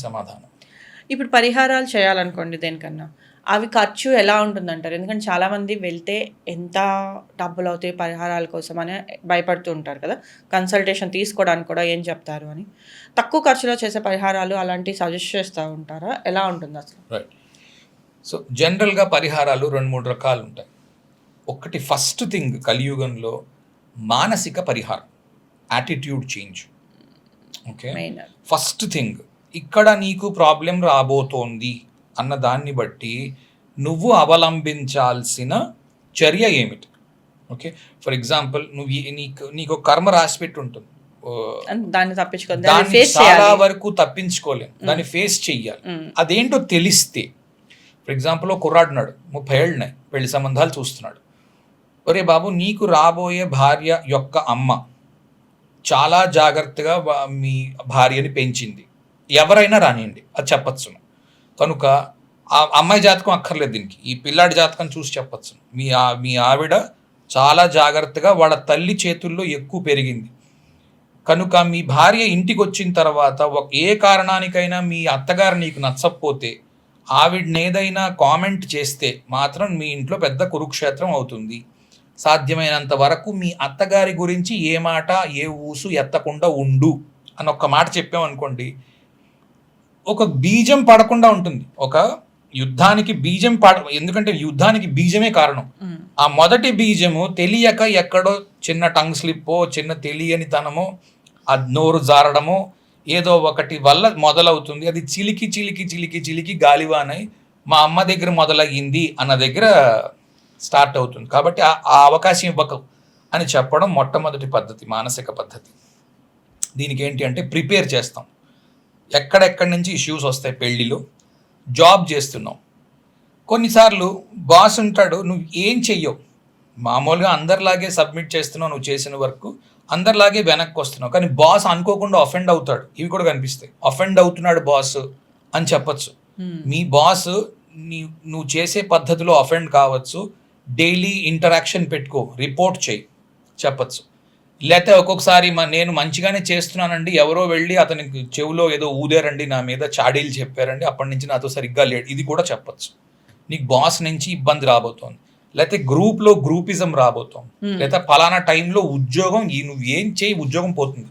సమాధానం. ఇప్పుడు పరిహారాలు చేయాలనుకోండి దేనికన్నా. అవి ఖర్చు ఎలా ఉంటుందంటారు? ఎందుకంటే చాలామంది వెళ్తే ఎంత డబ్బులవుతాయి పరిహారాల కోసం అని భయపడుతూ ఉంటారు కదా! కన్సల్టేషన్ తీసుకోవడానికి కూడా ఏం చెప్తారు అని. తక్కువ ఖర్చులో చేసే పరిహారాలు అలాంటివి సజెస్ట్ చేస్తా ఉంటారా? ఎలా ఉంటుందసలు? రైట్. సో, జనరల్‌గా పరిహారాలు 2, 3 రకాలుంటాయి. ఒకటి ఫస్ట్ థింగ్ కలియుగంలో మానసిక పరిహారం. Attitude change. Okay. Main. First thing ఇక్కడ నీకు ప్రాబ్లమ్ రాబోతోంది అన్న దాన్ని బట్టి నువ్వు అవలంబించాల్సిన చర్య ఏమిటి? ఓకే. ఫర్ ఎగ్జాంపుల్ నువ్వు నీకు కర్మ రాసిపెట్టి ఉంటుంది. దాన్ని తప్పించుకొని దాన్ని ఫేస్ చాలా చేయాలి. వరకు తప్పించుకోలేం. దాన్ని ఫేస్ చెయ్యాలి. అదేంటో తెలిస్తే, ఫర్ ఎగ్జాంపుల్ ఒక కుర్రాడున్నాడు, 30 ఏళ్ళున్నాయి, పెళ్లి సంబంధాలు చూస్తున్నాడు. ఒరే బాబు, నీకు రాబోయే భార్య యొక్క అమ్మ చాలా జాగ్రత్తగా మీ భార్యని పెంచింది. ఎవరైనా రానియండి, అది చెప్పచ్చును. కనుక ఆ అమ్మాయి జాతకం అక్కర్లేదు దీనికి, ఈ పిల్లాడి జాతకం చూసి చెప్పచ్చు. మీ ఆవిడ చాలా జాగ్రత్తగా వాళ్ళ తల్లి చేతుల్లో ఎక్కువ పెరిగింది. కనుక మీ భార్య ఇంటికి వచ్చిన తర్వాత ఏ కారణానికైనా మీ అత్తగారు నీకు నచ్చకపోతే, ఆవిడని ఏదైనా కామెంట్ చేస్తే మాత్రం మీ ఇంట్లో పెద్ద కురుక్షేత్రం అవుతుంది. సాధ్యమైనంత వరకు మీ అత్తగారి గురించి ఏ మాట ఏ ఊసు ఎత్తకుండా ఉండు అని ఒక్క మాట చెప్పామనుకోండి, ఒక బీజం పడకుండా ఉంటుంది. ఒక యుద్ధానికి బీజం ఎందుకంటే యుద్ధానికి బీజమే కారణం. ఆ మొదటి బీజము తెలియక ఎక్కడో చిన్న టంగ్ స్లిప్పో, చిన్న తెలియని తనమో, ఆ నోరు జారడమో ఏదో ఒకటి వల్ల మొదలవుతుంది. అది చిలికి చిలికి చిలికి చిలికి గాలివానై మా అమ్మ దగ్గర మొదలయ్యింది అన్న దగ్గర స్టార్ట్ అవుతుంది. కాబట్టి ఆ అవకాశం ఇవ్వకు అని చెప్పడం మొట్టమొదటి పద్ధతి, మానసిక పద్ధతి. దీనికి ఏంటి అంటే ప్రిపేర్ చేస్తాం. ఎక్కడెక్కడి నుంచి ఇష్యూస్ వస్తాయి. పెళ్ళిలో జాబ్ చేస్తున్నావు, కొన్నిసార్లు బాస్ ఉంటాడు, నువ్వు ఏం చెయ్యవు, మామూలుగా అందరిలాగే సబ్మిట్ చేస్తున్నావు, నువ్వు చేసిన వర్క్ అందరిలాగే వెనక్కి వస్తున్నావు, కానీ బాస్ అనుకోకుండా అఫెండ్ అవుతాడు. ఇవి కూడా కనిపిస్తాయి. అఫెండ్ అవుతున్నాడు బాస్ అని చెప్పచ్చు. మీ బాస్ నువ్వు చేసే పద్ధతిలో అఫెండ్ కావచ్చు. డైలీ ఇంటరాక్షన్ పెట్టుకో, రిపోర్ట్ చేయి, చెప్పచ్చు. లేకపోతే ఒక్కొక్కసారి నేను మంచిగానే చేస్తున్నానండి, ఎవరో వెళ్ళి అతనికి చెవిలో ఏదో ఊదారండి, నా మీద చాడీలు చెప్పారండి, అప్పటి నుంచి నాతో సరిగ్గా లేడు, ఇది కూడా చెప్పచ్చు. నీకు బాస్ నుంచి ఇబ్బంది రాబోతోంది, లేకపోతే గ్రూప్లో గ్రూపిజం రాబోతోంది, లేకపోతే పలానా టైంలో ఉద్యోగం నువ్వు ఏం చేయి ఉద్యోగం పోతుంది.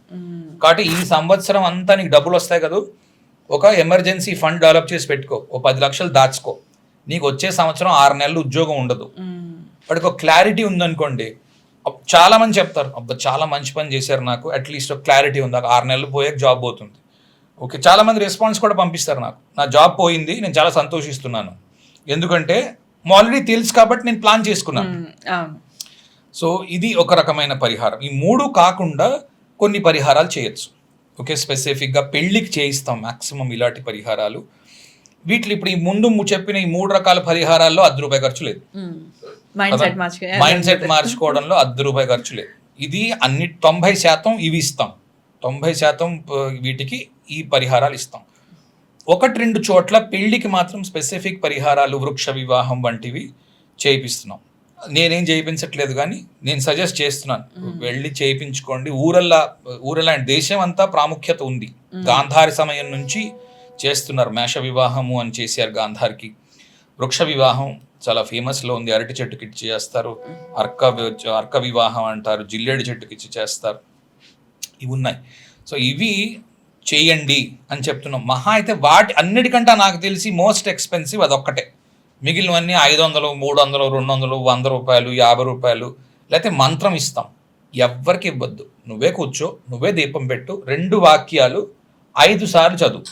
కాబట్టి ఈ సంవత్సరం అంతా నీకు డబ్బులు వస్తాయి కదా, ఒక ఎమర్జెన్సీ ఫండ్ డెవలప్ చేసి పెట్టుకో, ఓ 10 లక్షలు దాచుకో, నీకు వచ్చే సంవత్సరం 6 నెలలు ఉద్యోగం ఉండదు. వాడికి ఒక క్లారిటీ ఉందనుకోండి, చాలా మంది చెప్తారు, అబ్బా చాలా మంచి పని చేశారు, నాకు అట్లీస్ట్ ఒక క్లారిటీ ఉంది, 6 నెలలు పోయాక జాబ్ పోతుంది. ఓకే, చాలా మంది రెస్పాన్స్ కూడా పంపిస్తారు, నాకు నా జాబ్ పోయింది, నేను చాలా సంతోషిస్తున్నాను, ఎందుకంటే ఆల్రెడీ తెలుసు కాబట్టి నేను ప్లాన్ చేసుకున్నాను. సో ఇది ఒక రకమైన పరిహారం. ఈ 3 కాకుండా కొన్ని పరిహారాలు చేయొచ్చు. ఓకే, స్పెసిఫిక్గా పెళ్ళికి చేయిస్తాం మ్యాక్సిమం ఇలాంటి పరిహారాలు. వీటిలో ఇప్పుడు ఈ ముందు చెప్పిన ఈ 3 రకాల పరిహారాల్లో ₹10 ఖర్చు లేదు. మైండ్ సెట్ మార్చుకోవడంలో ₹10 ఖర్చు లేదు. ఇది అన్ని 90% ఇవి ఇస్తాం. 90% వీటికి ఈ పరిహారాలు ఇస్తాం. 1-2 చోట్ల పెళ్లికి మాత్రం స్పెసిఫిక్ పరిహారాలు, వృక్ష వివాహం వంటివి చేయిస్తున్నాం. నేనేం చేయించట్లేదు, కానీ నేను సజెస్ట్ చేస్తున్నాను, వెళ్ళి చేయించుకోండి. ఊరల్లా దేశం అంతా ప్రాముఖ్యత ఉంది. గాంధారి సమయం నుంచి చేస్తున్నారు. మేష వివాహము అని చేశారు గాంధార్కి. వృక్ష వివాహం చాలా ఫేమస్లో ఉంది. అరటి చెట్టుకి ఇచ్చి చేస్తారు. అర్క వివాహం అంటారు, జిల్లేడు చెట్టుకి ఇచ్చి చేస్తారు. ఇవి ఉన్నాయి. సో ఇవి చేయండి అని చెప్తున్నాం. మహా అయితే వాటి అన్నిటికంటే నాకు తెలిసి మోస్ట్ ఎక్స్పెన్సివ్ అదొక్కటే. మిగిలినవన్నీ 500, 300, 200, ₹100, ₹50, లేకపోతే మంత్రం ఇస్తాం. ఎవ్వరికి ఇవ్వద్దు. నువ్వే కూర్చో, నువ్వే దీపం పెట్టు, 2 వాక్యాలు 5 సార్లు చదువు,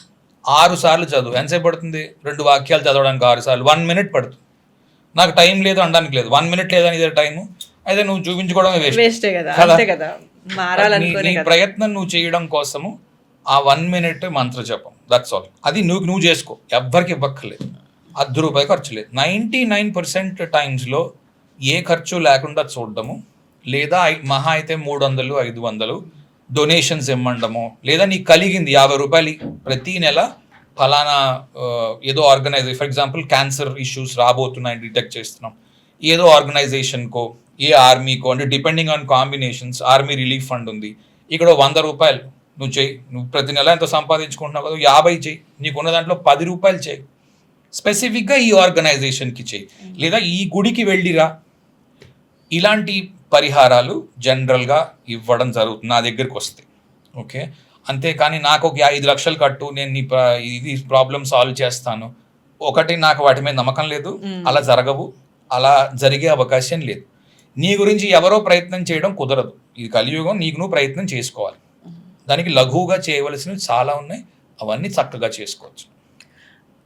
6 సార్లు చదువు. ఎంతసేపు పడుతుంది 2 వాక్యాలు చదవడానికి? 6 సార్లు 1 మినిట్ పడుతుంది. నాకు టైం లేదు అనడానికి లేదు, 1 మినిట్ లేదని ఇదే టైము అయితే నువ్వు చూపించుకోవడమే వేస్ట్ కదా. నీ ప్రయత్నం నువ్వు చేయడం కోసము ఆ 1 మినిట్ మంత్ర జపం, దట్స్ ఆల్. అది నువ్వు చేసుకో, ఎవ్వరికి ఇవ్వక్కర్లేదు. ₹10 ఖర్చు లేదు. 99% టైమ్స్లో ఏ ఖర్చు లేకుండా చూడడము, లేదా మహా అయితే 300, 500 డొనేషన్స్ ఇమ్మండము, లేదా నీకు కలిగింది ₹50 ప్రతి నెల ఫలానా ఏదో organization, for example cancer issues రాబోతున్నాయని డిటెక్ట్ చేస్తున్నాం, ఏదో ఆర్గనైజేషన్కో, ఏ ఆర్మీకో, అంటే depending on combinations. Army relief fund ఉంది, ఇక్కడ ₹100 నువ్వు చెయ్యి, నువ్వు ప్రతి నెల ఎంత సంపాదించుకుంటున్నావు కదా 50 చెయ్యి, నీకున్న దాంట్లో 10 రూపాయలు చెయ్యి, స్పెసిఫిక్గా ఈ ఆర్గనైజేషన్కి చెయ్యి, లేదా ఈ గుడికి వెళ్ళిరా. ఇలాంటి పరిహారాలు జనరల్గా ఇవ్వడం జరుగుతుంది నా దగ్గరికి వస్తే. ఓకే, అంతేకాని నాకు ఒక 5 లక్షలు కట్టు, నేను ఇది ప్రాబ్లం సాల్వ్ చేస్తాను, ఒకటి నాకు వాటి మీద నమ్మకం లేదు, అలా జరగవు, అలా జరిగే అవకాశం లేదు. నీ గురించి ఎవరో ప్రయత్నం చేయడం కుదరదు. ఇది కలియుగం, నీకు నువ్వు ప్రయత్నం చేసుకోవాలి. దానికి లఘువుగా చేయవలసినవి చాలా ఉన్నాయి, అవన్నీ చక్కగా చేసుకోవచ్చు.